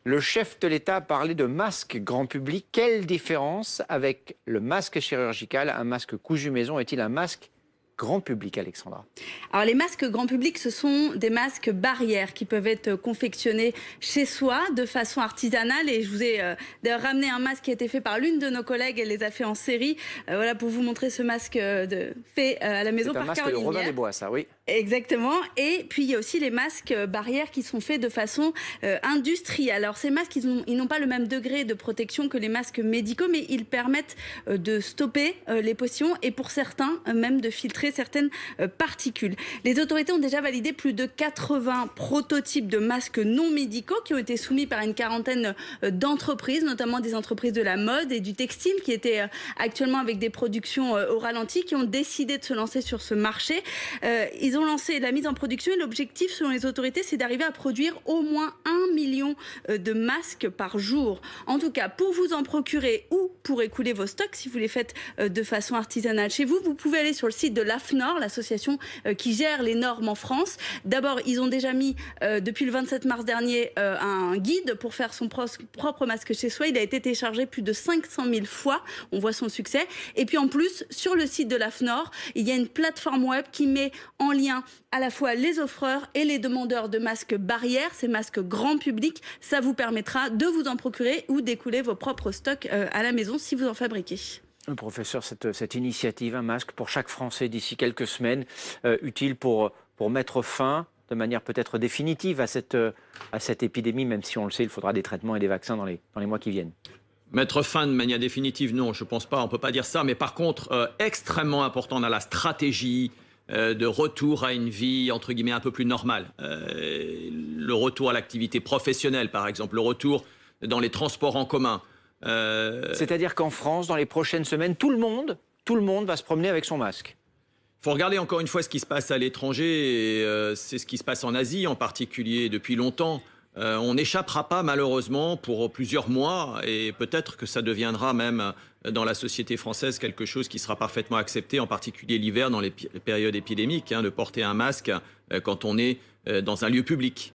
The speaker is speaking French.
Le chef de l'État a parlé de masque grand public. Quelle différence avec le masque chirurgical? Un masque cousu maison est-il un masque grand public, Alexandra? Alors les masques grand public, ce sont des masques barrières qui peuvent être confectionnés chez soi de façon artisanale. Et je vous ai d'ailleurs ramené un masque qui a été fait par l'une de nos collègues. Elle les a fait en série. Voilà pour vous montrer ce masque fait à la maison C'est un par masque de Caroline Robin Mier. des Bois, ça, oui. Exactement. Et puis, il y a aussi les masques barrières qui sont faits de façon industrielle. Alors, ces masques, ils n'ont pas le même degré de protection que les masques médicaux, mais ils permettent de stopper les pollutions et pour certains, même de filtrer certaines particules. Les autorités ont déjà validé plus de 80 prototypes de masques non médicaux qui ont été soumis par une quarantaine d'entreprises, notamment des entreprises de la mode et du textile qui étaient actuellement avec des productions au ralenti, qui ont décidé de se lancer sur ce marché. Ils ont lancé la mise en production et l'objectif, selon les autorités, c'est d'arriver à produire au moins 1 million de masques par jour. En tout cas, pour vous en procurer ou pour écouler vos stocks, si vous les faites de façon artisanale chez vous, vous pouvez aller sur le site de l'AFNOR, l'association qui gère les normes en France. D'abord, ils ont déjà mis, depuis le 27 mars dernier, un guide pour faire son propre masque chez soi. Il a été téléchargé plus de 500 000 fois. On voit son succès. Et puis en plus, sur le site de l'AFNOR, il y a une plateforme web qui met en lien à la fois les offreurs et les demandeurs de masques barrières, ces masques grand public. Ça vous permettra de vous en procurer ou d'écouler vos propres stocks à la maison si vous en fabriquez. Professeur, cette initiative, un masque pour chaque Français d'ici quelques semaines, utile pour mettre fin de manière peut-être définitive à cette épidémie, même si on le sait, il faudra des traitements et des vaccins dans les mois qui viennent. Mettre fin de manière définitive, non, je ne pense pas, on ne peut pas dire ça. Mais par contre, extrêmement important dans la stratégie de retour à une vie, entre guillemets, un peu plus normale. Le retour à l'activité professionnelle, par exemple, le retour dans les transports en commun. C'est-à-dire qu'en France, dans les prochaines semaines, tout le monde va se promener avec son masque. Il faut regarder encore une fois ce qui se passe à l'étranger, et c'est ce qui se passe en Asie en particulier depuis longtemps. On n'échappera pas malheureusement pour plusieurs mois et peut-être que ça deviendra même dans la société française quelque chose qui sera parfaitement accepté, en particulier l'hiver dans les périodes épidémiques, de porter un masque quand on est dans un lieu public.